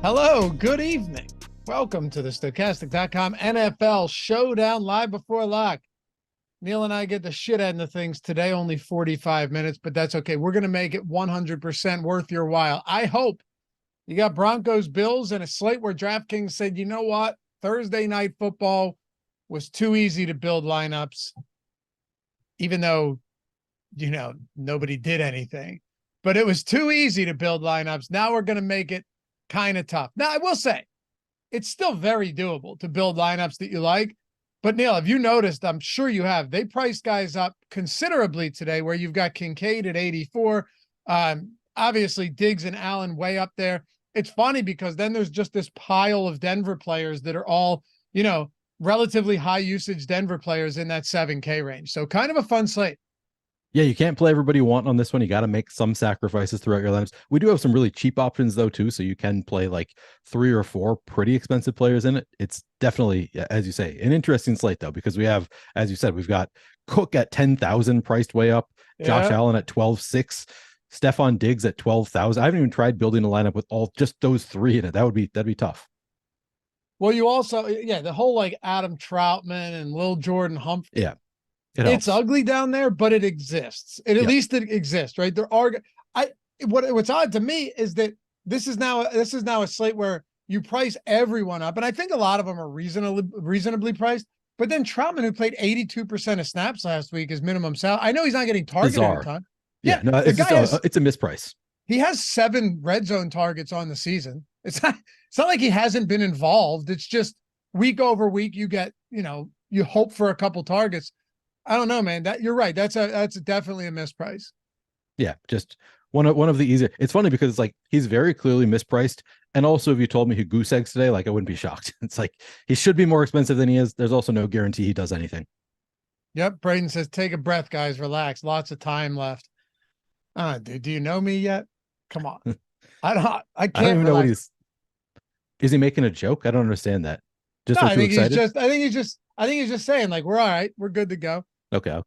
Hello, good evening. Welcome to the Stokastic.com NFL Showdown live before lock. Neil and I get the shit end of things today, only 45 minutes, but that's okay. We're going to make it 100% worth your while. I hope you got Broncos-Bills and a slate where DraftKings said, you know what? Thursday night football was too easy to build lineups, even though, nobody did anything. But it was too easy to build lineups. Now we're going to make it kind of tough. Now, I will say, it's still very doable to build lineups that you like. But Neil, have you noticed? I'm sure you have. They priced guys up considerably today, where you've got Kincaid at 84. Obviously, Diggs and Allen way up there. It's funny because then there's just this pile of Denver players that are all, relatively high usage Denver players in that 7K range. So kind of a fun slate. Yeah, you can't play everybody you want on this one. You got to make some sacrifices throughout your lineups. We do have some really cheap options though too, so you can play like 3 or 4 pretty expensive players in it. It's definitely, as you say, an interesting slate though, because we have, as you said, we've got Cook at 10,000 priced way up, Josh Allen at 12,600, Stephon Diggs at 12,000. I haven't even tried building a lineup with all just those 3 in it. That'd be tough. Well, you also, the whole like Adam Troutman and Lil Jordan Humphrey. Yeah. It's ugly down there, but it exists. At least it exists, right? There are, what's odd to me is that this is now a slate where you price everyone up. And I think a lot of them are reasonably priced, but then Troutman, who played 82% of snaps last week, is minimum salary. I know he's not getting targeted all the time. Yeah, no, it's a misprice. He has 7 red zone targets on the season. It's not like he hasn't been involved. It's just week over week, you get, you hope for a couple targets. I don't know, man. That you're right. That's definitely a misprice. Yeah, just one of the easier. It's funny because it's like he's very clearly mispriced. And also, if you told me he goose eggs today, like I wouldn't be shocked. It's like he should be more expensive than he is. There's also no guarantee he does anything. Yep. Braden says, take a breath, guys. Relax. Lots of time left. Dude, do you know me yet? Come on. I can't I don't even know what is he making a joke? I don't understand that. I think he's just saying like, we're all right. We're good to go. Okay.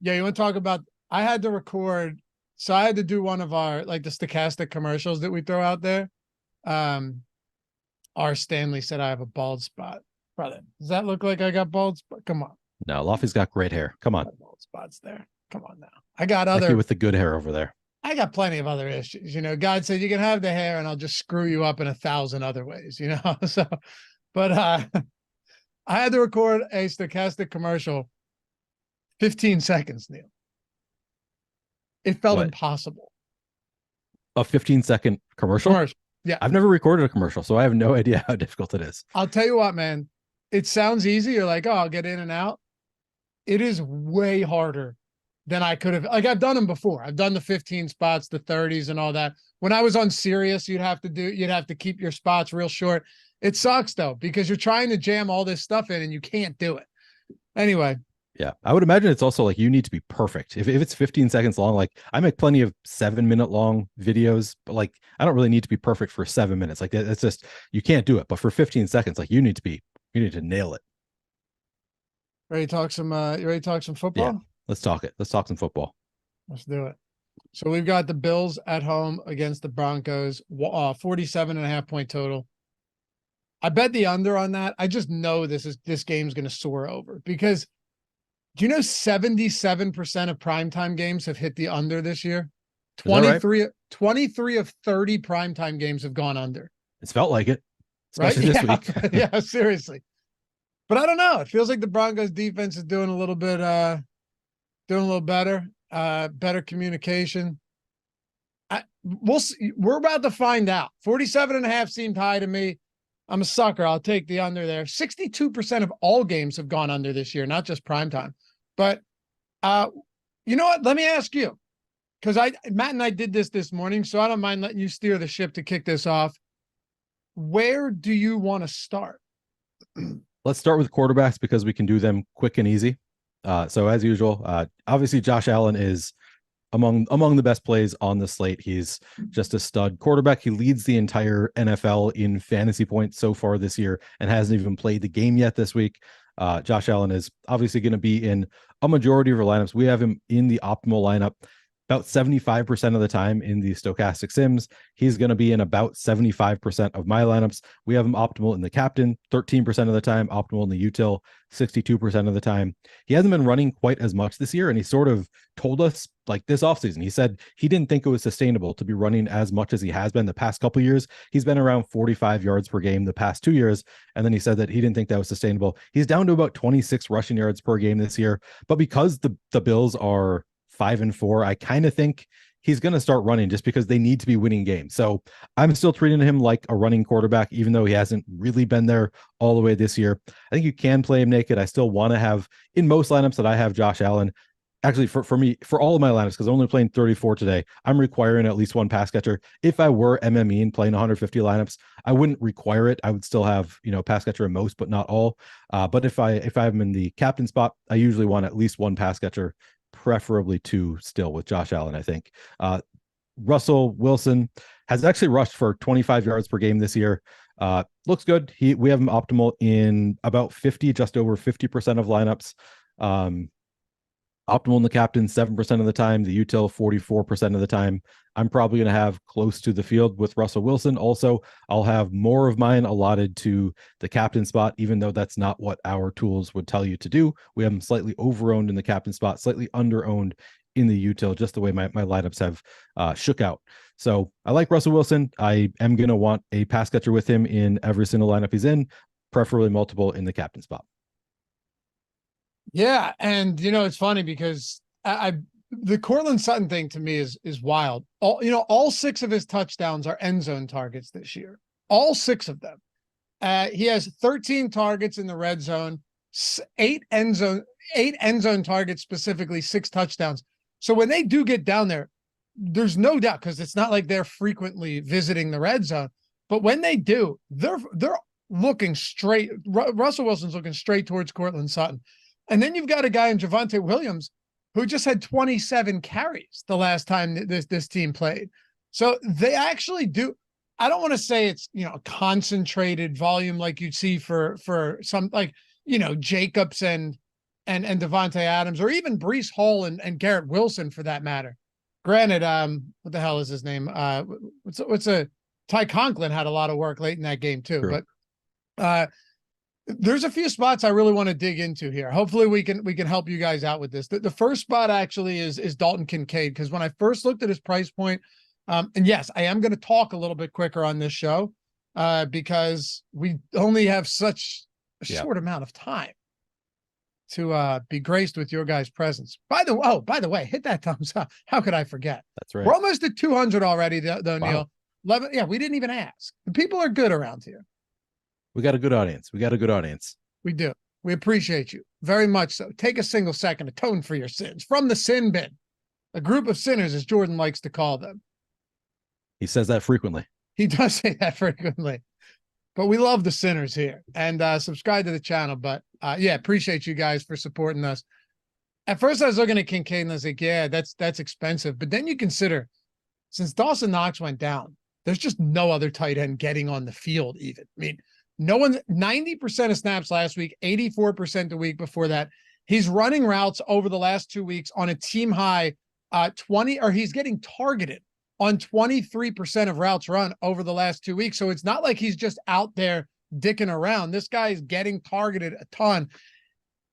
Yeah. You want to talk about, I had to record. So I had to do one of our, like the stochastic commercials that we throw out there. Our Stanley said, I have a bald spot. Brother, does that look like I got bald spot? Come on. No, Luffy's got great hair. Come on. Bald spots there. Come on now. I got other Lucky with the good hair over there. I got plenty of other issues. God said you can have the hair and I'll just screw you up in 1,000 other ways, So, but I had to record a stochastic commercial. 15 seconds, Neil. It felt impossible. A 15-second commercial? Yeah. I've never recorded a commercial, so I have no idea how difficult it is. I'll tell you what, man. It sounds easy. You're like, oh, I'll get in and out. It is way harder than I could have. Like, I've done them before. I've done the 15 spots, the 30s and all that. When I was on Sirius, you'd have to keep your spots real short. It sucks though, because you're trying to jam all this stuff in and you can't do it. Anyway. Yeah. I would imagine it's also like, you need to be perfect. If it's 15 seconds long, like I make plenty of 7-minute long videos, but like, I don't really need to be perfect for 7 minutes. Like that's just, you can't do it. But for 15 seconds, like you need to nail it. You ready to talk some football? Yeah. Let's talk it. Let's talk some football. Let's do it. So we've got the Bills at home against the Broncos, 47.5 point total. I bet the under on that. I just know this game's going to soar over because do you know 77% of primetime games have hit the under this year? 23 of 30 primetime games have gone under. It's felt like it, especially this week. Yeah, seriously. But I don't know. It feels like the Broncos defense is doing a little better, better communication. We'll see. We're about to find out. 47.5 seemed high to me. I'm a sucker. I'll take the under there. 62% of all games have gone under this year, not just primetime. But you know what? Let me ask you, because Matt and I did this morning, so I don't mind letting you steer the ship to kick this off. Where do you want to start? Let's start with quarterbacks because we can do them quick and easy. So as usual, obviously Josh Allen is among the best plays on the slate. He's just a stud quarterback. He leads the entire NFL in fantasy points so far this year and hasn't even played the game yet this week. Josh Allen is obviously going to be in a majority of our lineups. We have him in the optimal lineup. about 75% of the time in the stochastic sims. He's going to be in about 75% of my lineups. We have him optimal in the captain, 13% of the time, optimal in the util, 62% of the time. He hasn't been running quite as much this year, and he sort of told us like this offseason. He said he didn't think it was sustainable to be running as much as he has been the past couple of years. He's been around 45 yards per game the past 2 years, and then he said that he didn't think that was sustainable. He's down to about 26 rushing yards per game this year, but because the Bills are 5-4, I kind of think he's going to start running just because they need to be winning games. So I'm still treating him like a running quarterback, even though he hasn't really been there all the way this year. I think you can play him naked. I still want to have, in most lineups that I have Josh Allen, actually for me, for all of my lineups, because I'm only playing 34 today, I'm requiring at least one pass catcher. If I were MME and playing 150 lineups, I wouldn't require it. I would still have, pass catcher in most, but not all. But if I'm in the captain spot, I usually want at least one pass catcher, preferably two still with Josh Allen, I think. Russell Wilson has actually rushed for 25 yards per game this year. Looks good. We have him optimal in about 50, just over 50% of lineups. Optimal in the captain 7% of the time, the util 44% of the time. I'm probably going to have close to the field with Russell Wilson. Also, I'll have more of mine allotted to the captain spot, even though that's not what our tools would tell you to do. We have him slightly over-owned in the captain spot, slightly under-owned in the util, just the way my lineups have shook out. So I like Russell Wilson. I am going to want a pass catcher with him in every single lineup he's in, preferably multiple in the captain spot. Yeah, and it's funny because the Cortland Sutton thing to me is wild. All 6 of his touchdowns are end zone targets this year. All 6 of them. He has 13 targets in the red zone, 8 end zone targets, specifically 6 touchdowns. So when they do get down there, there's no doubt, because it's not like they're frequently visiting the red zone, but when they do, they're looking straight. Russell Wilson's looking straight towards Cortland Sutton. And then you've got a guy in Javonte Williams who just had 27 carries the last time this team played. So they actually do. I don't want to say it's, a concentrated volume like you'd see for some, like, Jacobs and Devontae Adams, or even Breece Hall and Garrett Wilson for that matter. Granted, what the hell is his name? Ty Conklin had a lot of work late in that game too. Sure. But there's a few spots I really want to dig into here. Hopefully we can help you guys out with this. The first spot actually is Dalton Kincaid, because when I first looked at his price point, and yes, I am going to talk a little bit quicker on this show because we only have such a short amount of time to be graced with your guys' presence. By the way, hit that thumbs up. How could I forget? That's right. We're almost at 200 already, though, wow. Neil. 11. Yeah, we didn't even ask. The people are good around here. We got a good audience. We do. We appreciate you very much so. Take a single second, atone for your sins from the sin bin, a group of sinners, as Jordan likes to call them. He says that frequently. He does say that frequently, but we love the sinners here, and subscribe to the channel. But appreciate you guys for supporting us. At first I was looking at Kincaid and I was like, yeah, that's expensive. But then you consider, since Dawson Knox went down, there's just no other tight end getting on the field even. I mean, no one, 90% of snaps last week, 84% the week before that. He's running routes over the last 2 weeks on a team high 20, or he's getting targeted on 23% of routes run over the last 2 weeks. So it's not like he's just out there dicking around. This guy is getting targeted a ton.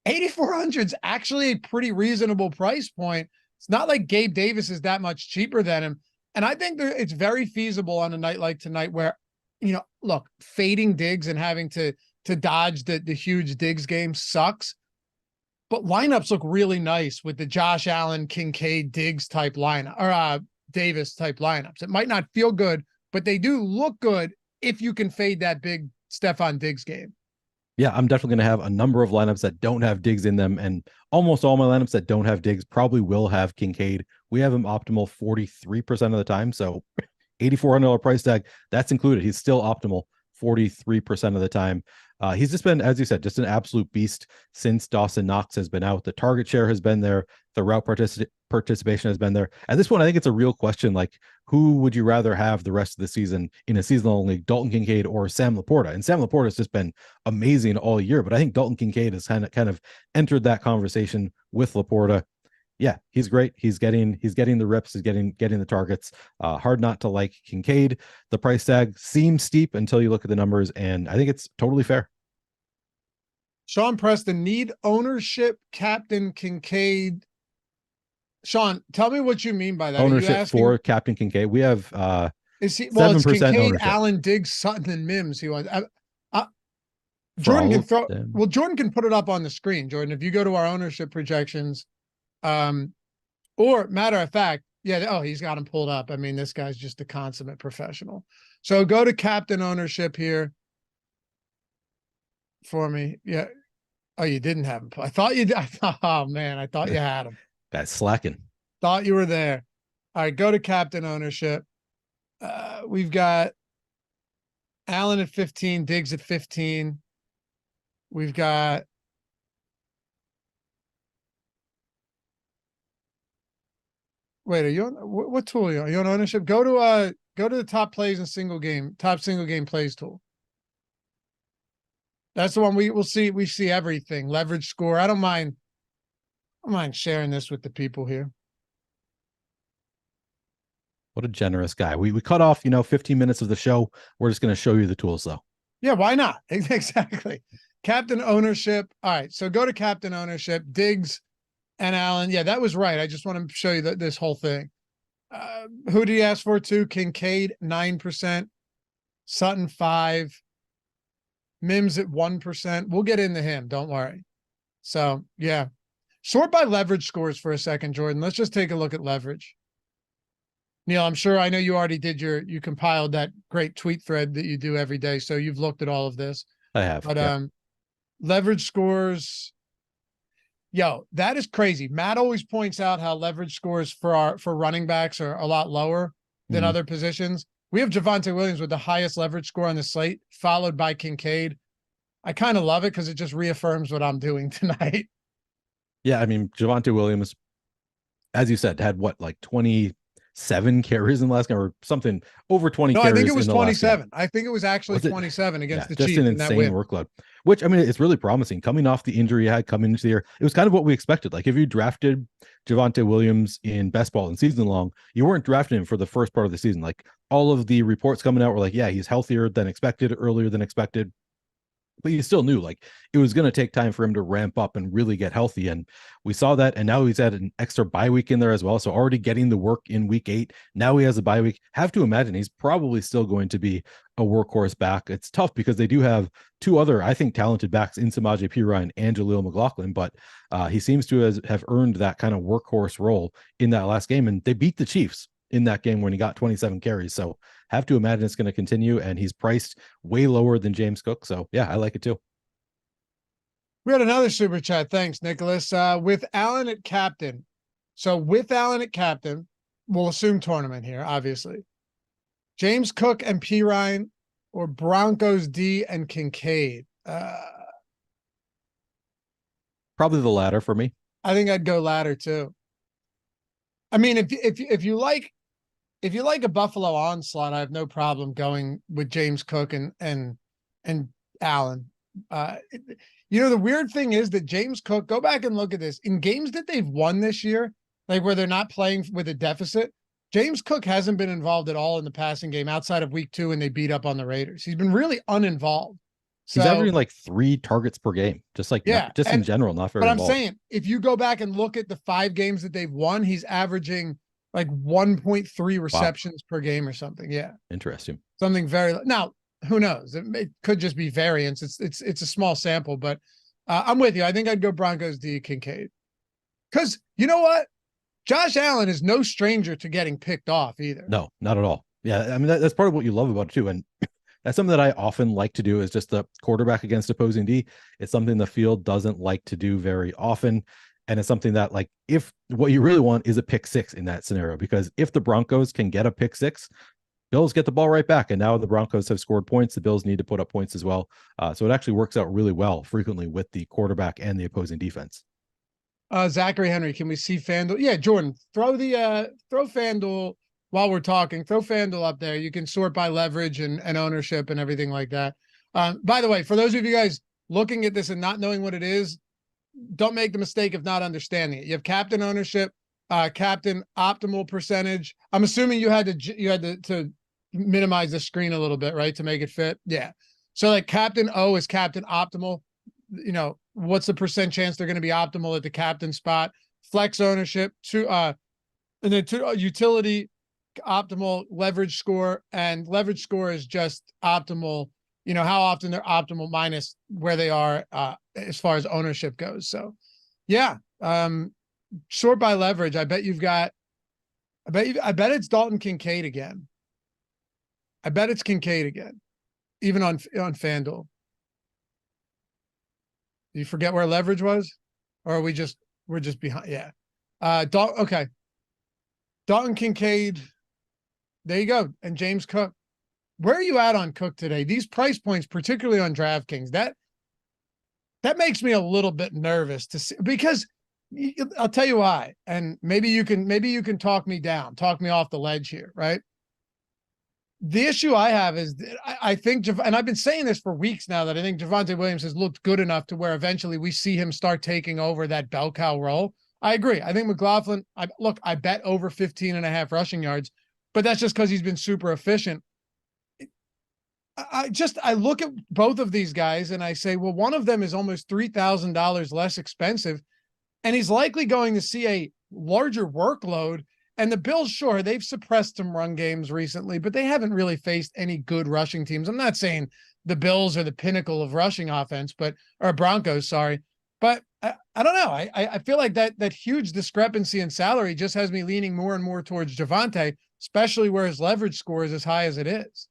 8,400 is actually a pretty reasonable price point. It's not like Gabe Davis is that much cheaper than him. And I think it's very feasible on a night like tonight where, look, fading Diggs and having to dodge the huge Diggs game sucks. But lineups look really nice with the Josh Allen, Kincaid, Diggs type lineup, or Davis type lineups. It might not feel good, but they do look good if you can fade that big Stephon Diggs game. Yeah, I'm definitely going to have a number of lineups that don't have Diggs in them, and almost all my lineups that don't have Diggs probably will have Kincaid. We have him optimal 43% of the time, so $8,400 price tag, that's included. He's still optimal 43% of the time. He's just been, as you said, just an absolute beast since Dawson Knox has been out. The target share has been there. The route participation has been there. At this point, I think it's a real question, like, who would you rather have the rest of the season in a seasonal league, Dalton Kincaid or Sam Laporta? And Sam Laporta has just been amazing all year, but I think Dalton Kincaid has kind of entered that conversation with Laporta. yeah, he's great. He's getting the reps, he's getting the targets. Hard not to like Kincaid. The price tag seems steep until you look at the numbers, and I think it's totally fair. Sean Preston, need ownership, Captain Kincaid. Sean, tell me what you mean by that. Ownership for Captain Kincaid. We have is he, well, it's Kincaid, ownership. Allen, Diggs, Sutton, and Mims. He wants. Jordan can throw. Well, Jordan can put it up on the screen. Jordan, if you go to our ownership projections, or matter of fact, yeah. Oh, he's got him pulled up. I mean, this guy's just a consummate professional. So go to Captain Ownership here for me. Yeah. Oh, you didn't have him. I thought you did. Oh man, I thought you had him. That's slacking. Thought you were there. All right, go to Captain Ownership. We've got Allen at 15, Diggs at 15. We've got wait, are you on what tool are you on? Are you on ownership? Go to the top plays and top single game plays tool. That's the one we see everything. Leverage score. I don't mind sharing this with the people here. What a generous guy. We cut off, 15 minutes of the show. We're just going to show you the tools though. Yeah, why not? Exactly. Captain Ownership. All right, so go to Captain Ownership, Diggs and Allen. Yeah, that was right. I just want to show you this whole thing. Who did he ask for too? Kincaid, 9%. Sutton, 5%. Mims at 1%. We'll get into him. Don't worry. So, yeah. Sort by leverage scores for a second, Jordan. Let's just take a look at leverage. Neil, I know you already did you compiled that great tweet thread that you do every day. So you've looked at all of this. I have. But yeah. Leverage scores. Yo, that is crazy. Matt always points out how leverage scores for running backs are a lot lower than other positions. We have Javonte Williams with the highest leverage score on the slate, followed by Kincaid. I kind of love it because it just reaffirms what I'm doing tonight. Yeah, I mean, Javonte Williams, as you said, had what, like 27 carries in the last game or something, over 20 carries. I think it was 27. I think it was actually 27 against the Chiefs. Just an insane workload, which, I mean, it's really promising. Coming off the injury he had coming into the year, it was kind of what we expected. Like, if you drafted Javonte Williams in best ball and season long, you weren't drafting him for the first part of the season. Like, all of the reports coming out were like, yeah, he's healthier than expected, earlier than expected. But you still knew, like, it was going to take time for him to ramp up and really get healthy. And we saw that. And now he's had an extra bye week in there as well. So already getting the work in week 8. Now he has a bye week. Have to imagine he's probably still going to be a workhorse back. It's tough because they do have two other, I think, talented backs in Samaje Perine and Jaleel McLaughlin. But he seems to have earned that kind of workhorse role in that last game. And they beat the Chiefs in that game when he got 27 carries. So have to imagine it's going to continue, and he's priced way lower than James Cook. So yeah, I like it too. We had another super chat. Thanks, Nicholas. With Allen at captain. So with Allen at captain, we'll assume tournament here, obviously. James Cook and Perine, or Broncos D and Kincaid. Probably the latter for me. I think I'd go latter too. I mean, if you like a Buffalo onslaught, I have no problem going with James Cook and Allen. The weird thing is that James Cook, go back and look at this, in games that they've won this year, like where they're not playing with a deficit, James Cook hasn't been involved at all in the passing game outside of week 2 when they beat up on the Raiders. He's been really uninvolved. He's averaging like 3 targets per game, just in general, not very. But I'm saying, if you go back and look at the 5 games that they've won, he's averaging like 1.3 receptions per game or something. Yeah. Interesting. Something very, now who knows? It could just be variance. It's a small sample, but I'm with you. I think I'd go Broncos D Kincaid. Cause you know what? Josh Allen is no stranger to getting picked off either. No, not at all. Yeah. I mean, that's part of what you love about it too. And that's something that I often like to do, is just the quarterback against opposing D. It's something the field doesn't like to do very often. And it's something that, like, if what you really want is a pick 6 in that scenario, because if the Broncos can get a pick 6, Bills get the ball right back. And now the Broncos have scored points. The Bills need to put up points as well. So it actually works out really well frequently with the quarterback and the opposing defense. Zachary Henry, can we see FanDuel? Yeah, Jordan, throw FanDuel while we're talking. Throw FanDuel up there. You can sort by leverage and ownership and everything like that. By the way, for those of you guys looking at this and not knowing what it is, don't make the mistake of not understanding it. You have captain ownership, captain optimal percentage. I'm assuming you had to minimize the screen a little bit, right, to make it fit. Yeah. So like captain O is captain optimal. You know, what's the percent chance they're going to be optimal at the captain spot? Flex ownership, and then utility, optimal, leverage score, and leverage score is just optimal. You know, how often they're optimal minus where they are as far as ownership goes. So, yeah, short by leverage. I bet it's Dalton Kincaid again. I bet it's Kincaid again, even on FanDuel. You forget where leverage was, or are we're just behind? Yeah. Okay. Dalton Kincaid. There you go. And James Cook. Where are you at on Cook today? These price points, particularly on DraftKings, that makes me a little bit nervous to see, because I'll tell you why. And maybe you can talk me talk me off the ledge here, right? The issue I have is that I think, and I've been saying this for weeks now, that I think Javonte Williams has looked good enough to where eventually we see him start taking over that bell cow role. I agree. I think McLaughlin, I bet over 15.5 rushing yards, but that's just because he's been super efficient. I look at both of these guys and I say, well, one of them is almost $3,000 less expensive, and he's likely going to see a larger workload. And the Bills, sure, they've suppressed some run games recently, but they haven't really faced any good rushing teams. I'm not saying the Bills are the pinnacle of rushing offense, or Broncos, sorry. But I don't know. I feel like that huge discrepancy in salary just has me leaning more and more towards Javonte, especially where his leverage score is as high as it is.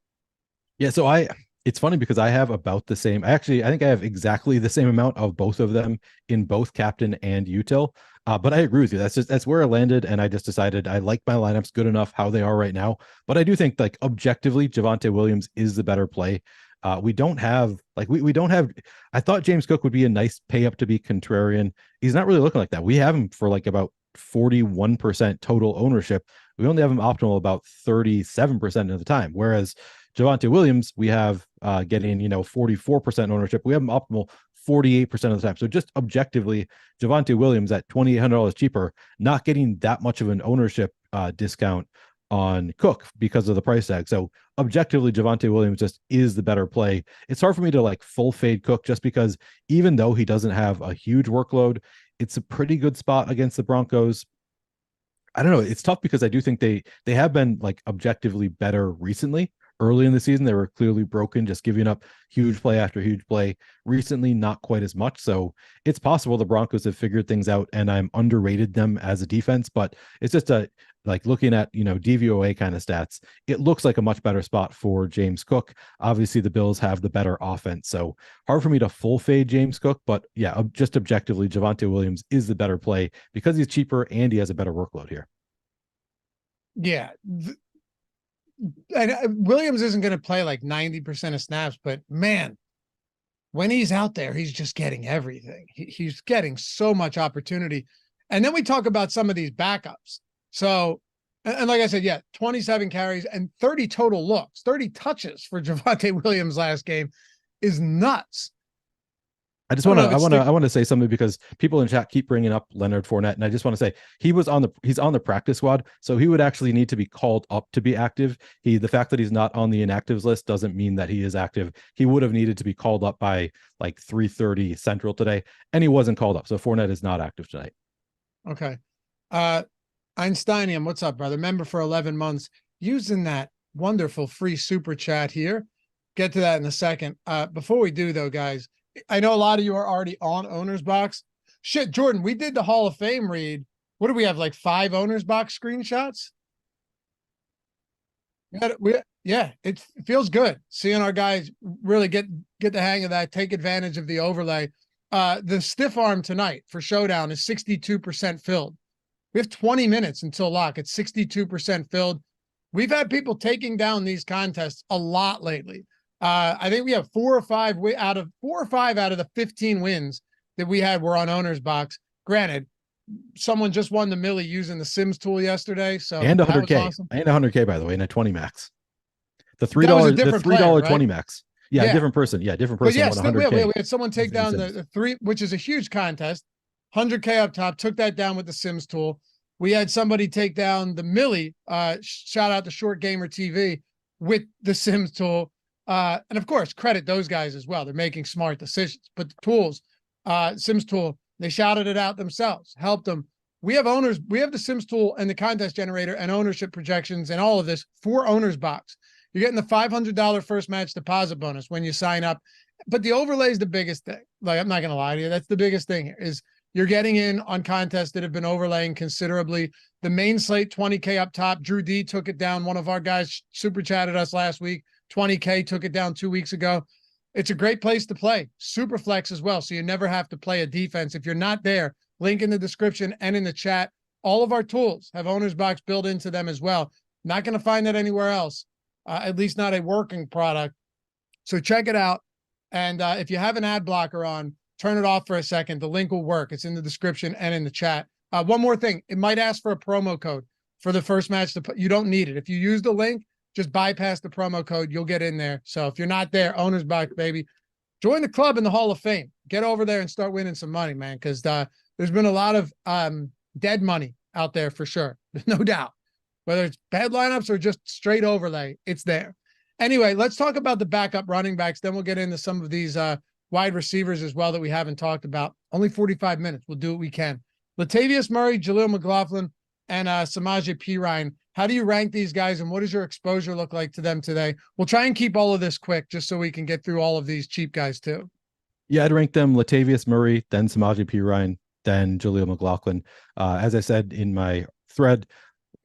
Yeah, so it's funny because I have about the same. I think I have exactly the same amount of both of them in both captain and util. But I agree with you. That's where I landed, and I just decided I like my lineups good enough how they are right now. But I do think, like, objectively, Javonte Williams is the better play. We don't have I thought James Cook would be a nice pay up to be contrarian. He's not really looking like that. We have him for like about 41% total ownership. We only have him optimal about 37% of the time. Whereas Javonte Williams, we have getting 44% ownership. We have him optimal 48% of the time. So just objectively, Javonte Williams at $2,800 cheaper, not getting that much of an ownership discount on Cook because of the price tag. So objectively, Javonte Williams just is the better play. It's hard for me to like full fade Cook just because even though he doesn't have a huge workload, it's a pretty good spot against the Broncos. I don't know. It's tough because I do think they have been like objectively better recently. Early in the season, they were clearly broken, just giving up huge play after huge play. Recently, not quite as much. So it's possible the Broncos have figured things out, and I'm underrated them as a defense. But it's just like looking at DVOA kind of stats, it looks like a much better spot for James Cook. Obviously, the Bills have the better offense, so hard for me to full fade James Cook. But yeah, just objectively, Javonte Williams is the better play because he's cheaper and he has a better workload here. Yeah. And Williams isn't going to play like 90% of snaps, but man, when he's out there, he's just getting everything. He's getting so much opportunity. And then we talk about some of these backups. So, and like I said, yeah, 27 carries and 30 total looks, 30 touches for Javonte Williams last game is nuts. I want to say something because people in chat keep bringing up Leonard Fournette, and I just want to say he's on the practice squad, so he would actually need to be called up to be active. The fact that he's not on the inactives list doesn't mean that he is active. He would have needed to be called up by like 3:30 Central today, and he wasn't called up, so Fournette is not active tonight. Okay, Einsteinium, what's up, brother? Member for 11 months, using that wonderful free super chat here. Get to that in a second. Before we do though, guys. I know a lot of you are already on OwnersBox. Shit, Jordan, we did the Hall of Fame read. What do we have, like 5 OwnersBox screenshots? Yeah, it feels good seeing our guys really get the hang of that, take advantage of the overlay. The stiff arm tonight for Showdown is 62% filled. We have 20 minutes until lock. It's 62% filled. We've had people taking down these contests a lot lately. I think we have 4 or 5 out of the 15 wins that we had were on OwnersBox. Granted, someone just won the Millie using the Sims tool yesterday. So and 100K awesome. And 100K, by the way, and a 20 max. The $3 20 max. Yeah, different person. Yeah, different person. But yes, we had someone take down the 3, which is a huge contest. 100K up top, took that down with the Sims tool. We had somebody take down the Millie, shout out to Short Gamer TV, with the Sims tool. And of course, credit those guys as well. They're making smart decisions. But the tools, Sims tool, they shouted it out themselves, helped them. We have the Sims tool and the contest generator and ownership projections and all of this for OwnersBox. You're getting the $500 first match deposit bonus when you sign up. But the overlay is the biggest thing. Like, I'm not going to lie to you. That's the biggest thing here is you're getting in on contests that have been overlaying considerably. The main slate, 20K up top. Drew D took it down. One of our guys super chatted us last week. 20K took it down 2 weeks ago. It's a great place to play. Super flex as well. So you never have to play a defense. If you're not there, link in the description and in the chat. All of our tools have OwnersBox built into them as well. Not going to find that anywhere else, at least not a working product. So check it out. And if you have an ad blocker on, turn it off for a second. The link will work. It's in the description and in the chat. One more thing. It might ask for a promo code for the first match. You don't need it. If you use the link, just bypass the promo code. You'll get in there. So if you're not there, OwnersBox, baby, join the club in the Hall of Fame. Get over there and start winning some money, man, because there's been a lot of dead money out there for sure. No doubt. Whether it's bad lineups or just straight overlay, it's there. Anyway, let's talk about the backup running backs. Then we'll get into some of these wide receivers as well that we haven't talked about. Only 45 minutes. We'll do what we can. Latavius Murray, Jaleel McLaughlin, and Samaje Perine. How do you rank these guys, and what does your exposure look like to them today? We'll try and keep all of this quick just so we can get through all of these cheap guys too. Yeah, I'd rank them Latavius Murray, then Samaje Perine, then Jaleel McLaughlin. As I said in my thread,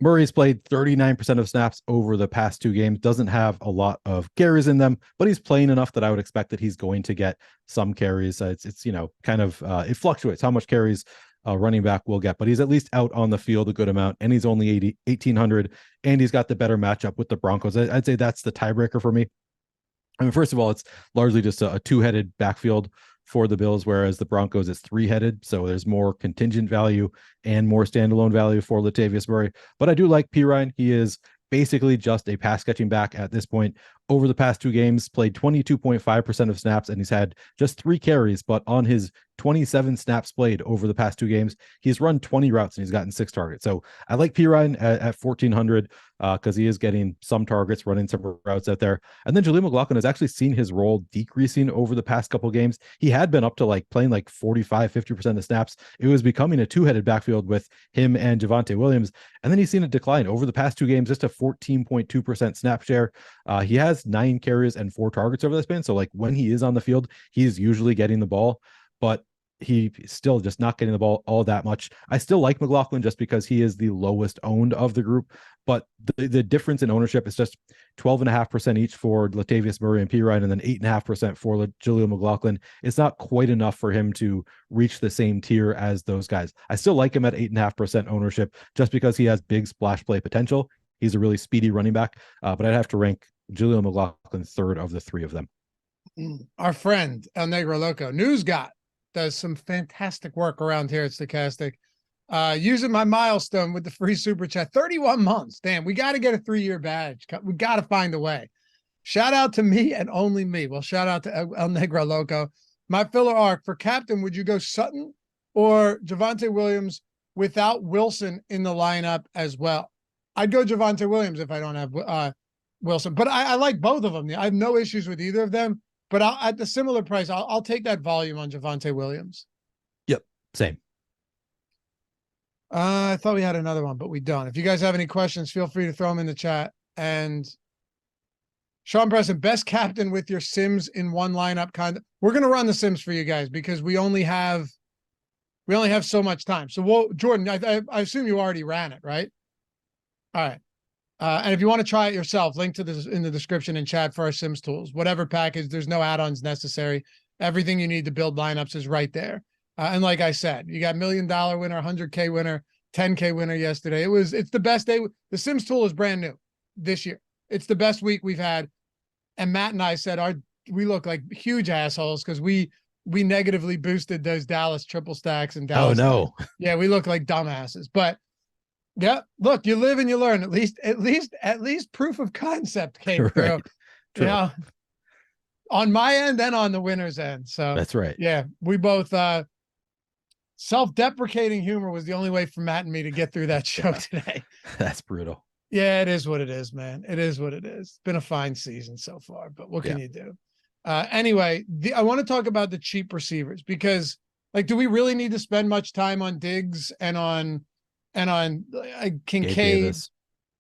Murray's played 39% of snaps over the past 2 games, doesn't have a lot of carries in them, but he's playing enough that I would expect that he's going to get some carries. It's kind of, it fluctuates how much carries a running back will get, but he's at least out on the field a good amount, and he's only 1,800, and he's got the better matchup with the Broncos. I'd say that's the tiebreaker for me. I mean, first of all, it's largely just a 2-headed backfield for the Bills, whereas the Broncos is 3-headed. So there's more contingent value and more standalone value for Latavius Murray. But I do like Perine. He is basically just a pass catching back at this point. Over the past 2 games, played 22.5% of snaps, and he's had just 3 carries, but on his 27 snaps played over the past 2 games, he's run 20 routes and he's gotten 6 targets. So I like Perine at 1,400 because he is getting some targets, running some routes out there. And then Jaleel McLaughlin has actually seen his role decreasing over the past couple games. He had been up to playing 45-50% of snaps. It was becoming a 2-headed backfield with him and Javonte Williams. And then he's seen it decline over the past 2 games, just a 14.2% snap share. He has 9 carries and 4 targets over that span. So when he is on the field, he's usually getting the ball, but he's still just not getting the ball all that much. I still like McLaughlin just because he is the lowest owned of the group, but the difference in ownership is just 12.5% each for Latavius Murray and Perine, and then 8.5% for Jaleel McLaughlin. It's not quite enough for him to reach the same tier as those guys. I still like him at 8.5% ownership just because he has big splash play potential. He's a really speedy running back, but I'd have to rank Jaleel McLaughlin 3rd of the 3 of them. Our friend El Negro Loco, News Got, does some fantastic work around here at Stochastic. Using my milestone with the free super chat, 31 months. Damn, we got to get a 3-year badge. We got to find a way. Shout out to me and only me. Well, shout out to El Negro Loco. My filler arc for captain, would you go Sutton or Javonte Williams without Wilson in the lineup as well? I'd go Javonte Williams if I don't have Wilson, but I like both of them. I have no issues with either of them, but at the similar price, I'll take that volume on Javonte Williams. Yep. Same. I thought we had another one, but we don't. If you guys have any questions, feel free to throw them in the chat. And Sean Preston, best captain with your Sims in one lineup. We're going to run the Sims for you guys because we only have so much time. So Jordan, I assume you already ran it, right? All right. And if you want to try it yourself, link to this in the description and chat for our Sims tools. Whatever package, there's no add-ons necessary. Everything you need to build lineups is right there. And like I said, you got $1 million winner, 100K winner, 10K winner yesterday. It's the best day. The Sims tool is brand new this year. It's the best week we've had. And Matt and I said we look like huge assholes because we negatively boosted those Dallas triple stacks and Dallas. Oh no. Yeah, we look like dumbasses. But yeah, look, you live and you learn. At least proof of concept came through. Right. True. You know, on my end and on the winner's end. So that's right. Yeah, we both Self-deprecating humor was the only way for Matt and me to get through that show today. That's brutal. Yeah, it is what it is, man. It is what it is. It's been a fine season so far, but what can you do? Anyway, I want to talk about the cheap receivers because, like, do we really need to spend much time on Diggs and on Kincaid?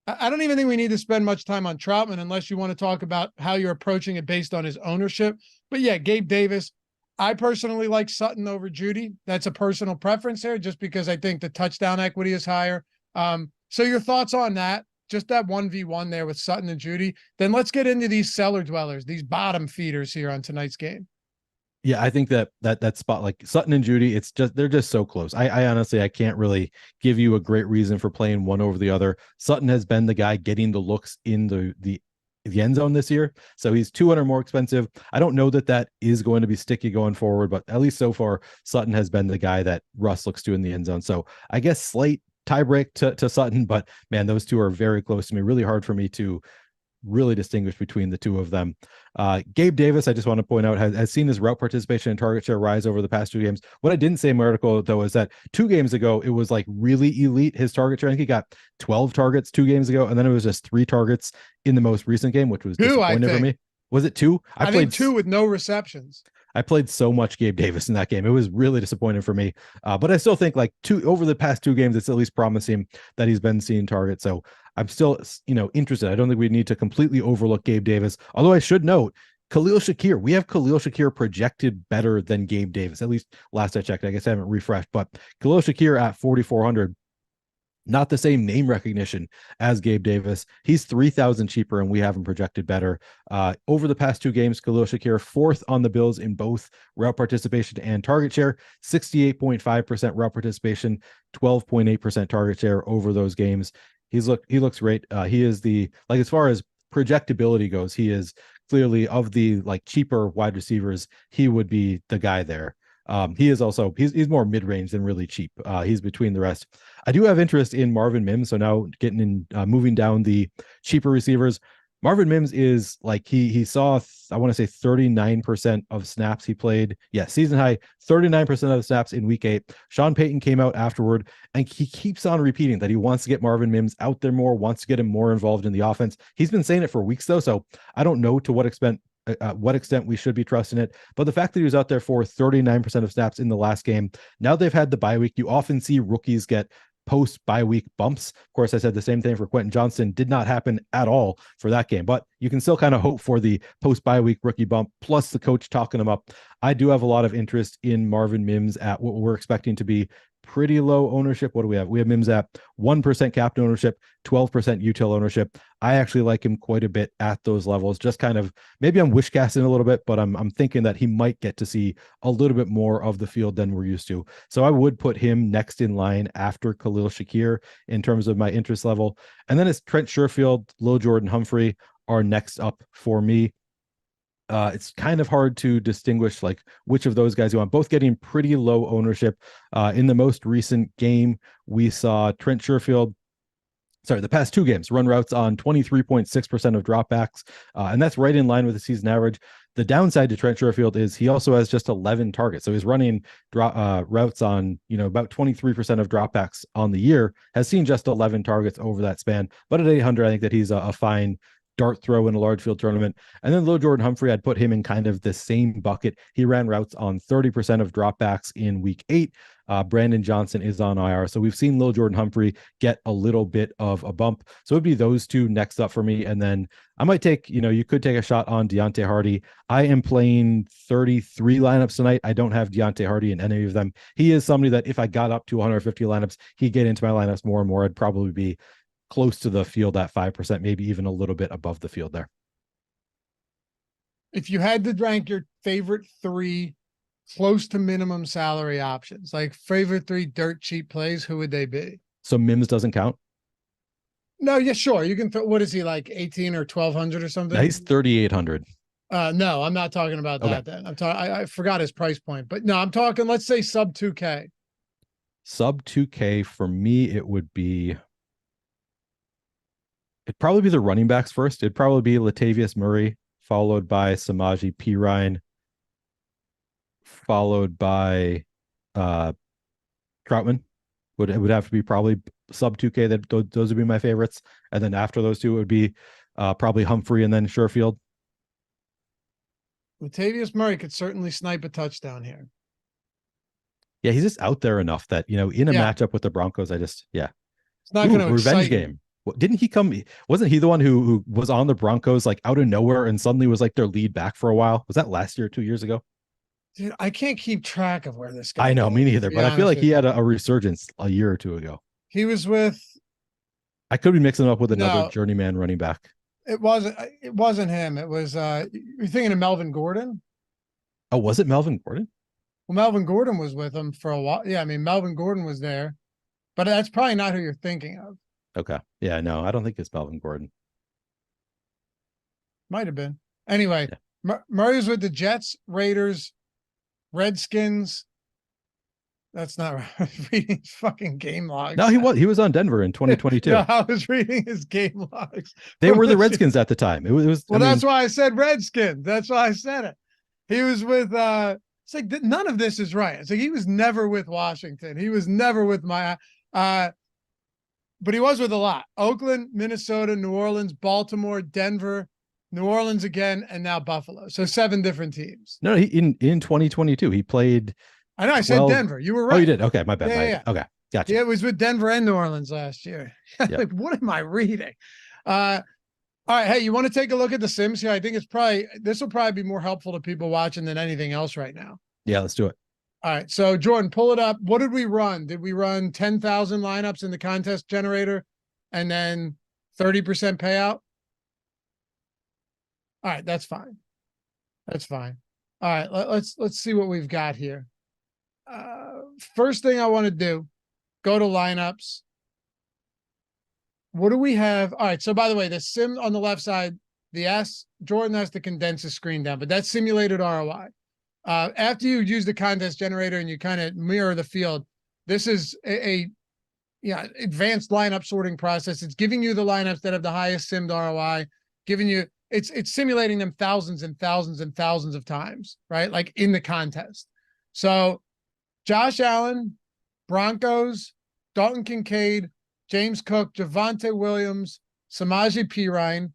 I don't even think we need to spend much time on Troutman unless you want to talk about how you're approaching it based on his ownership. But yeah, Gabe Davis. I personally like Sutton over Judy. That's a personal preference here, just because I think the touchdown equity is higher. So your thoughts on that? Just that 1v1 there with Sutton and Judy. Then let's get into these cellar dwellers, these bottom feeders here on tonight's game. Yeah, I think that spot, like Sutton and Judy, they're just so close. I honestly, I can't really give you a great reason for playing one over the other. Sutton has been the guy getting the looks in the end zone this year, so he's 200 more expensive. I don't know that is going to be sticky going forward, but at least so far, Sutton has been the guy that Russ looks to in the end zone. So I guess slight tiebreak to Sutton, but man, those two are very close to me. Really hard for me to really distinguish between the two of them. Gabe Davis, I just want to point out, has seen his route participation and target share rise over the past 2 games. What I didn't say in my article, though, is that 2 games ago, it was like really elite, his target share. I think he got 12 targets 2 games ago, and then it was just 3 targets in the most recent game, which was disappointing for me. Was it 2? I played 2 with no receptions. I played so much Gabe Davis in that game. It was really disappointing for me. But I still think like over the past 2 games, it's at least promising that he's been seeing targets. So I'm still, interested. I don't think we need to completely overlook Gabe Davis. Although I should note, Khalil Shakir. We have Khalil Shakir projected better than Gabe Davis. At least last I checked. I guess I haven't refreshed. But Khalil Shakir at 4,400. Not the same name recognition as Gabe Davis. He's 3,000 cheaper, and we have him projected better. Over the past 2 games, Khalil Shakir 4th on the Bills in both route participation and target share, 68.5% route participation, 12.8% target share over those games. He looks great. He is as far as projectability goes, he is clearly of the cheaper wide receivers. He would be the guy there. He is also he's more mid-range than really cheap. He's between the rest. I do have interest in Marvin Mims. So now getting in, moving down the cheaper receivers. Marvin Mims is he saw, I want to say 39% of snaps he played. Yeah, season high, 39% of the snaps in week 8. Sean Payton came out afterward and he keeps on repeating that he wants to get Marvin Mims out there more, wants to get him more involved in the offense. He's been saying it for weeks though. So I don't know to what extent we should be trusting it, but the fact that he was out there for 39% of snaps in the last game, now they've had the bye week. You often see rookies get post bye week bumps. Of course, I said the same thing for Quentin Johnston. Did not happen at all for that game, but you can still kind of hope for the post bye week rookie bump, plus the coach talking him up. I do have a lot of interest in Marvin Mims at what we're expecting to be pretty low ownership. What do we have? We have Mims at 1% captain ownership, 12% util ownership. I actually like him quite a bit at those levels. Just kind of, maybe I'm wish casting a little bit, but I'm thinking that he might get to see a little bit more of the field than we're used to. So I would put him next in line after Khalil Shakir in terms of my interest level. And then it's Trent Sherfield, Lil Jordan Humphrey are next up for me. It's kind of hard to distinguish which of those guys you want. Both getting pretty low ownership. In the most recent game, we saw Trent Sherfield, the past 2 games, run routes on 23.6% of dropbacks, and that's right in line with the season average. The downside to Trent Sherfield is he also has just 11 targets. So he's running routes on, about 23% of dropbacks on the year, has seen just 11 targets over that span. But at 800, I think that he's a fine dart throw in a large field tournament. And then Lil Jordan Humphrey, I'd put him in kind of the same bucket. He ran routes on 30% of dropbacks in week 8. Brandon Johnson is on IR. So we've seen Lil Jordan Humphrey get a little bit of a bump. So it'd be those 2 next up for me. And then I might take, you could take a shot on Deontay Hardy. I am playing 33 lineups tonight. I don't have Deontay Hardy in any of them. He is somebody that if I got up to 150 lineups, he'd get into my lineups more and more. I'd probably be close to the field at 5%, maybe even a little bit above the field there. If you had to rank your favorite 3 close to minimum salary options, favorite 3 dirt cheap plays, who would they be? So Mims doesn't count? No, yeah, sure. You can what is he, 18 or 1,200 or something? No, he's 3,800. No, I'm not talking about that then. I'm talking, I forgot his price point, but no, I'm talking, let's say sub 2K. Sub 2K for me, it'd probably be the running backs first. It'd probably be Latavius Murray, followed by Samaje Perine, followed by Troutman would have to be probably sub 2K. Those would be my favorites. And then after those two, it would be probably Humphrey and then Sherfield. Latavius Murray could certainly snipe a touchdown here. Yeah, he's just out there enough that, in a matchup with the Broncos, it's not going to revenge game. Didn't he come? Wasn't he the one who was on the Broncos like out of nowhere and suddenly was like their lead back for a while? Was that last year, 2 years ago? Dude, I can't keep track of where this guy. I know, me neither. But I feel like he had a resurgence a year or two ago. He was with. I could be mixing him up with another journeyman running back. It wasn't him. It was. You're thinking of Melvin Gordon? Oh, was it Melvin Gordon? Well, Melvin Gordon was with him for a while. Yeah, I mean, Melvin Gordon was there, but that's probably not who you're thinking of. Okay. Yeah, no, I don't think it's Melvin Gordon. Might have been. Anyway, Murray was with the Jets, Raiders, Redskins. That's not right. I was reading his fucking game logs. No, he was on Denver in 2022. Yeah, I was reading his game logs. They were the Redskins at the time. It was well, that's why I said Redskins. That's why I said it. He was with it's like none of this is right. It's like he was never with Washington. He was never with but he was with a lot. Oakland, Minnesota, New Orleans, Baltimore, Denver, New Orleans again, and now Buffalo. So 7 different teams. No, in 2022, he played. I know. I said Denver. You were right. Oh, you did. Okay, my bad. Yeah. Okay, gotcha. Yeah, it was with Denver and New Orleans last year. Like, what am I reading? All right. Hey, you want to take a look at the Sims here? I think this will probably be more helpful to people watching than anything else right now. Yeah, let's do it. All right. So Jordan, pull it up. What did we run? Did we run 10,000 lineups in the contest generator and then 30% payout? All right. That's fine. That's fine. All right. Let's see what we've got here. First thing I want to do, go to lineups. What do we have? All right. So by the way, the sim on the left side, Jordan has to condense his screen down, but that's simulated ROI. After you use the contest generator and you kind of mirror the field, this is a advanced lineup sorting process. It's giving you the lineups that have the highest simmed ROI, giving you it's simulating them thousands and thousands and thousands of times, right? Like in the contest. So Josh Allen, Broncos, Dalton Kincaid, James Cook, Javonte Williams, Samaje Perine.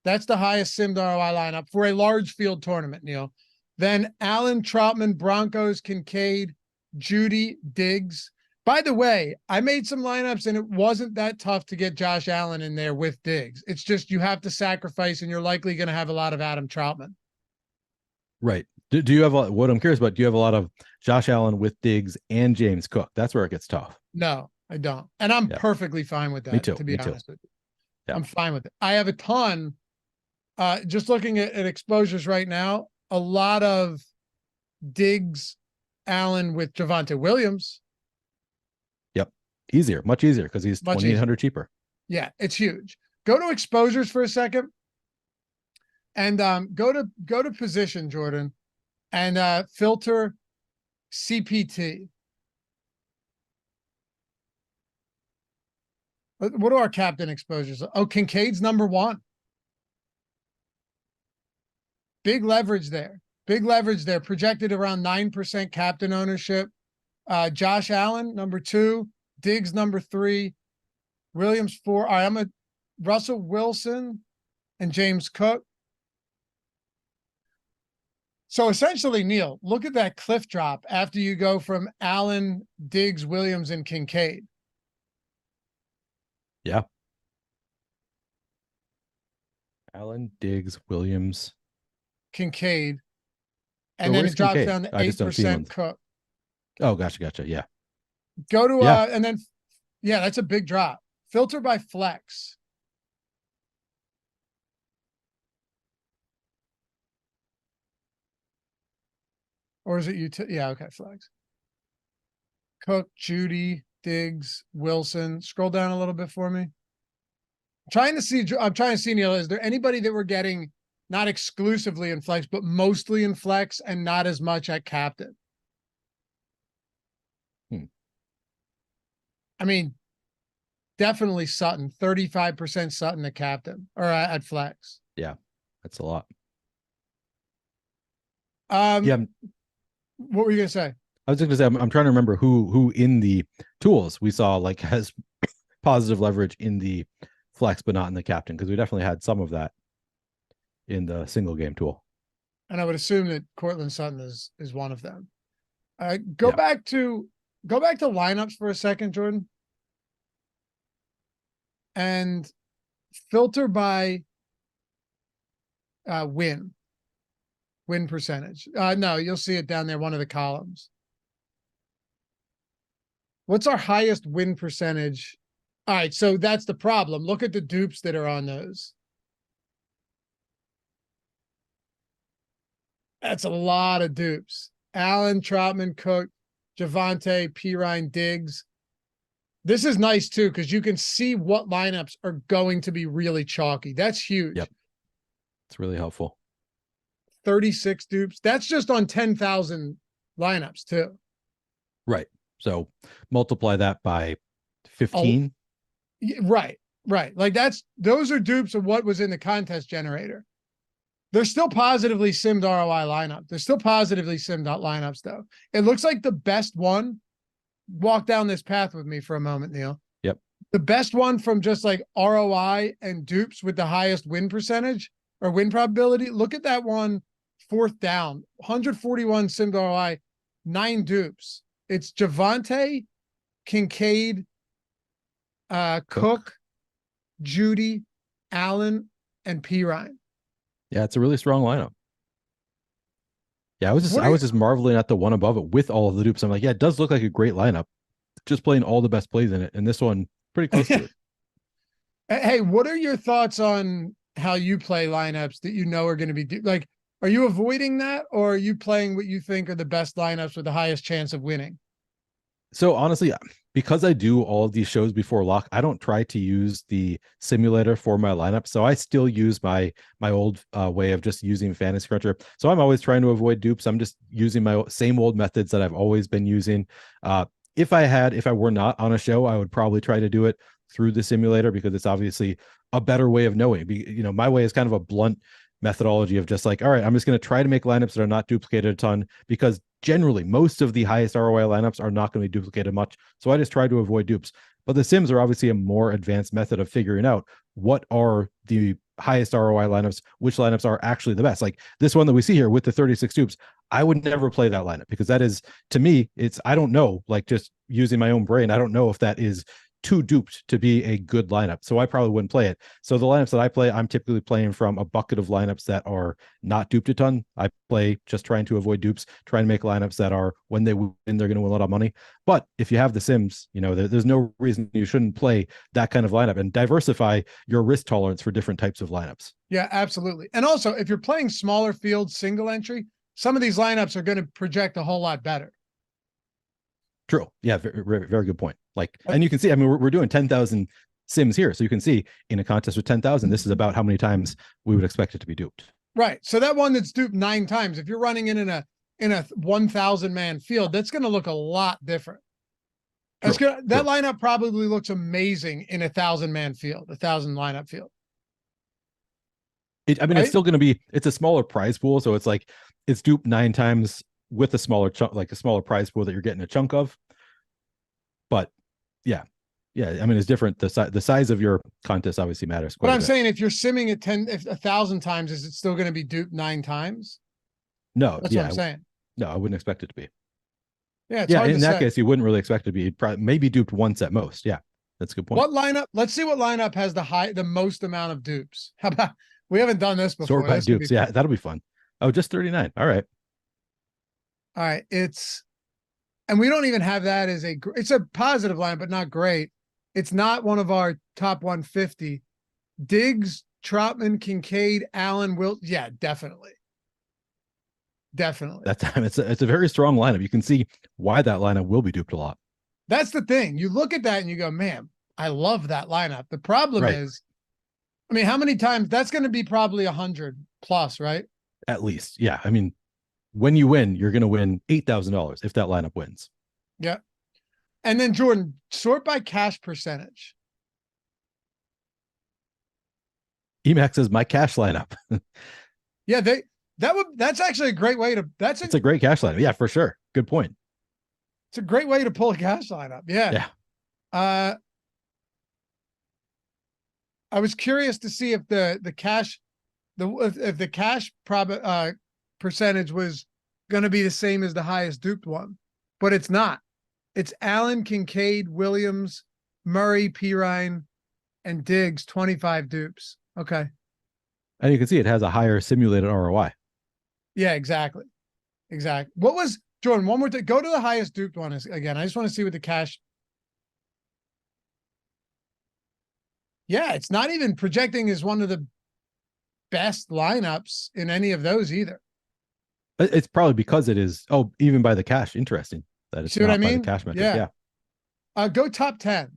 That's the highest simmed ROI lineup for a large field tournament, Neil. Then Allen, Troutman, Broncos, Kincaid, Judy, Diggs. By the way, I made some lineups and it wasn't that tough to get Josh Allen in there with Diggs. It's just you have to sacrifice and you're likely going to have a lot of Adam Troutman. Right. Do you have what I'm curious about? Do you have a lot of Josh Allen with Diggs and James Cook? That's where it gets tough. No, I don't. And I'm perfectly fine with that. Me too. To be honest with you. Yeah. I'm fine with it. I have a ton. Just looking at exposures right now, a lot of Diggs, Allen with Javonte Williams. Yep. Easier, much easier because he's 2,800 cheaper. Yeah, it's huge. Go to exposures for a second and go to position, Jordan, and filter CPT. What are our captain exposures? Oh, Kincaid's number 1. Big leverage there. Big leverage there. Projected around 9% captain ownership. Josh Allen, number 2. Diggs, number 3. Williams, 4. All right, I'm a Russell Wilson and James Cook. So essentially, Neil, look at that cliff drop after you go from Allen, Diggs, Williams, and Kincaid. Yeah. Allen, Diggs, Williams, Kincaid, and then it drops Kincaid? down to 8% Cook. Oh, gotcha. Yeah. Go to and then that's a big drop. Filter by flex. Or is it you? Yeah, okay, flex. Cook, Judy, Diggs, Wilson. Scroll down a little bit for me. I'm trying to see, Neil, is there anybody that we're getting not exclusively in flex, but mostly in flex and not as much at captain? I mean, definitely Sutton, 35% Sutton at captain or at flex. Yeah, that's a lot. Yeah. What were you going to say? I was just gonna say I'm trying to remember who in the tools we saw like has positive leverage in the flex, but not in the captain, because we definitely had some of that in the single game tool. And I would assume that Cortland Sutton is one of them. Go Yeah. back to lineups for a second, Jordan, and filter by win percentage. No, you'll see it down there, one of the columns. What's our highest win percentage? All right, so that's the problem. Look at the dupes that are on those. That's a lot of dupes. Allen, Troutman, Cook, Javonte, Pirine, Diggs. This is nice too, because you can see what lineups are going to be really chalky. That's huge. Yep. It's really helpful. 36 dupes. That's just on 10,000 lineups too. Right. So multiply that by 15. Right. Like those are dupes of what was in the contest generator. They're still positively simmed ROI lineup. They're still positively simmed lineups though. It looks like the best one. Walk down this path with me for a moment, Neil. Yep. The best one from just like ROI and dupes with the highest win percentage or win probability. Look at that one, 4th down, 141 simmed ROI, 9 dupes. It's Javonte, Kincaid, Cook, Judy, Allen, and Pirine. Yeah, it's a really strong lineup. Yeah, I was just marveling at the one above it with all of the dupes. I'm like, yeah, it does look like a great lineup. Just playing all the best plays in it, and this one pretty close to it. Hey, what are your thoughts on how you play lineups that you know are going to be like? Are you avoiding that, or are you playing what you think are the best lineups with the highest chance of winning? So honestly, because I do all of these shows before lock, I don't try to use the simulator for my lineup. So I still use my old way of just using Fantasy Cruncher. So I'm always trying to avoid dupes. I'm just using my same old methods that I've always been using. If I were not on a show, I would probably try to do it through the simulator, because it's obviously a better way of knowing. My way is kind of a blunt methodology of just like, all right, I'm just going to try to make lineups that are not duplicated a ton, because generally most of the highest ROI lineups are not going to be duplicated much. So I just try to avoid dupes. But the sims are obviously a more advanced method of figuring out what are the highest ROI lineups, which lineups are actually the best. Like this one that we see here with the 36 dupes, I would never play that lineup, because that is, to me, I don't know, like just using my own brain, I don't know if that is too duped to be a good lineup. So I probably wouldn't play it. So the lineups that I play, I'm typically playing from a bucket of lineups that are not duped a ton. I play just trying to avoid dupes, trying to make lineups that are, when they win, they're going to win a lot of money. But if you have the sims, there's no reason you shouldn't play that kind of lineup and diversify your risk tolerance for different types of lineups. Yeah, absolutely. And also, if you're playing smaller field single entry, some of these lineups are going to project a whole lot better. True. Yeah, very, very good point. And you can see, I mean, we're doing 10,000 sims here. So you can see in a contest with 10,000, this is about how many times we would expect it to be duped. Right. So that one that's duped 9 times, if you're running in a 1,000 man field, that's going to look a lot different. That lineup probably looks amazing in 1,000 man field, 1,000 lineup field. It's still going to be, it's a smaller prize pool. So it's like, it's duped 9 times with a smaller chunk, like a smaller prize pool that you're getting a chunk of. But yeah, I mean, it's different. The size of your contest obviously matters. But I'm saying, if you're simming at 1,000 times, is it still going to be duped 9 times? No, that's what I'm saying. No, I wouldn't expect it to be. Yeah, in that case, you wouldn't really expect it to be. It'd probably maybe duped once at most. Yeah, that's a good point. What lineup? Let's see what lineup has the most amount of dupes. How about, we haven't done this before. Sort by dupes. Yeah, that'll be fun. Oh, just 39. All right. And we don't even have that as it's a positive line, but not great. It's not one of our top 150. Diggs, Troutman, Kincaid, Allen, Wilt. Yeah, definitely. That time it's a very strong lineup. You can see why that lineup will be duped a lot. That's the thing. You look at that and you go, man, I love that lineup. The problem is, I mean, how many times? That's going to be probably 100 plus, right? At least. Yeah. I mean, when you win, you're going to win $8,000 if that lineup wins. Yeah. And then Jordan, sort by cash percentage. Emax is my cash lineup. Yeah, that's actually a great way to, it's a great cash lineup. Yeah, for sure. Good point. It's a great way to pull a cash lineup. Yeah. Yeah. I was curious to see if the cash if the cash percentage was going to be the same as the highest duped one, but it's not. It's Allen, Kincaid, Williams, Murray, Pirine, and Diggs, 25 dupes. Okay. And you can see it has a higher simulated ROI. Yeah, exactly. Exactly. What was Jordan? One more thing. Go to the highest duped one again. I just want to see what the cash. Yeah, it's not even projecting as one of the best lineups in any of those either. It's probably because it is. Oh, even by the cash. Interesting that it's See what not I mean? by the cash metric. Yeah. Yeah. Go top 10.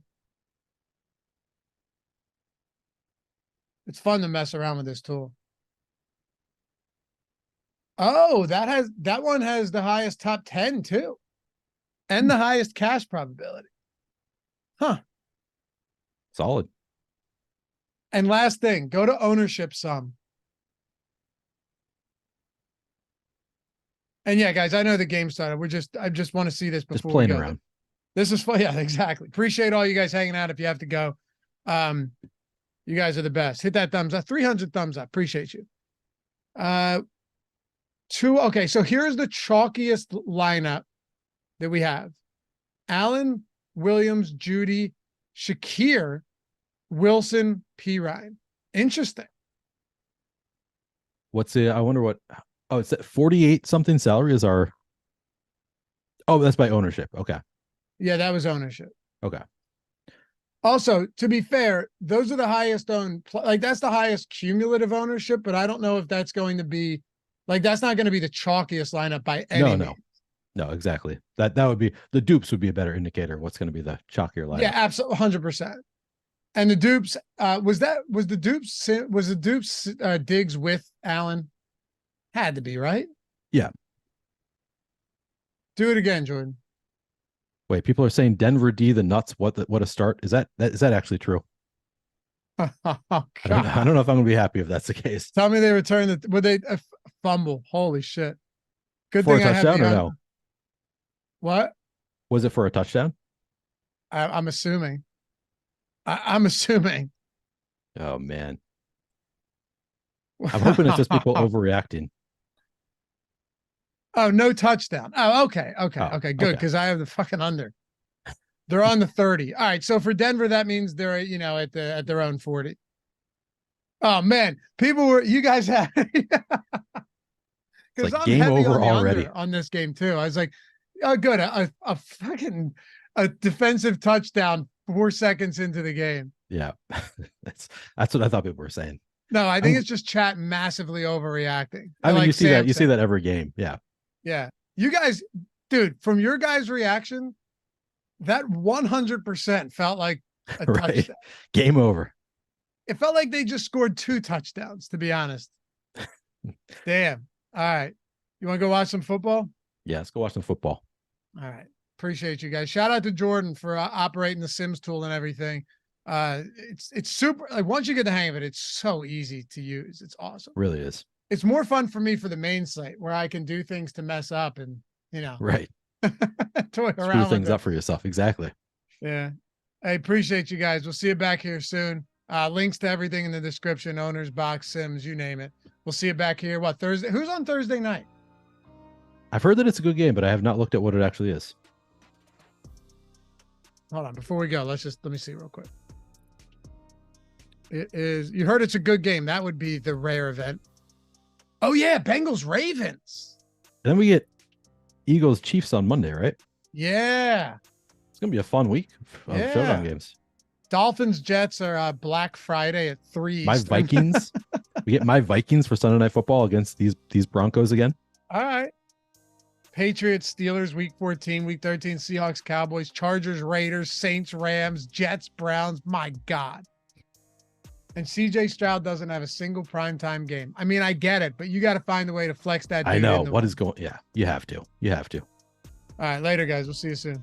It's fun to mess around with this tool. Oh, that one has the highest top 10 too. And the highest cash probability. Huh. Solid. And last thing, go to ownership sum. And yeah, guys, I know the game started. I just want to see this before Just playing we go. around. This is fun. Yeah, exactly. Appreciate all you guys hanging out. If you have to go, you guys are the best. Hit that thumbs up. 300 thumbs up. Appreciate you. Okay, so here's the chalkiest lineup that we have: Allen, Williams, Judy, Shakir, Wilson, Pirine. Interesting. What's it? I wonder what. Oh, it's at 48 something salary is our. Oh, that's by ownership. Okay. Yeah, that was ownership. Okay. Also, to be fair, those are the highest owned. Like that's the highest cumulative ownership, but I don't know if that's going to be. Like that's not going to be the chalkiest lineup by any means. No, exactly. That would be the dupes would be a better indicator of what's going to be the chalkier lineup. Yeah, absolutely, 100%. And the dupes was the dupes Diggs with Allen? Had to be, right? Yeah. Do it again, Jordan. Wait, people are saying Denver D the nuts. What a start. Is that actually true? Oh, I don't know if I'm gonna be happy if that's the case. Tell me they returned would they fumble? Holy shit! Good for thing a touchdown I have or no? What was it for a touchdown? I'm assuming. I'm assuming. Oh man, I'm hoping it's just people overreacting. Oh, no touchdown. Oh, okay, good. Because I have the fucking under. They're on the 30. All right, so for Denver, that means they're at their own 40. Oh man, you guys have because like I'm game heavy over on the already under on this game too. I was like, oh good, a fucking defensive touchdown 4 seconds into the game. Yeah, that's what I thought people were saying. No, I think it's just chat massively overreacting. I mean, like you see that every game. Yeah. Yeah. You guys, dude, from your guys' reaction, that 100% felt like a right. touchdown. Game over. It felt like they just scored 2 touchdowns, to be honest. Damn. All right. You want to go watch some football? Yeah, let's go watch some football. All right. Appreciate you guys. Shout out to Jordan for operating the Sims tool and everything. It's super. Like once you get the hang of it, it's so easy to use. It's awesome. It really is. It's more fun for me for the main site where I can do things to mess up and right. toy Screw around things up for yourself. Exactly. Yeah. I appreciate you guys. We'll see you back here soon. Links to everything in the description, OwnersBox, Sims, you name it. We'll see you back here. What, Thursday? Who's on Thursday night? I've heard that it's a good game, but I have not looked at what it actually is. Hold on. Before we go, let me see real quick. It is, you heard it's a good game. That would be the rare event. Oh yeah, Bengals Ravens. Then we get Eagles Chiefs on Monday, right? Yeah. It's gonna be a fun week of Showdown games. Dolphins Jets are Black Friday at 3. My Vikings. We get my Vikings for Sunday Night Football against these Broncos again. All right. Patriots Steelers week 14, week 13 Seahawks Cowboys, Chargers Raiders, Saints Rams, Jets Browns. My God. And CJ Stroud doesn't have a single primetime game. I mean, I get it, but you got to find a way to flex that. I know what is going. Yeah, you have to. You have to. All right, later, guys. We'll see you soon.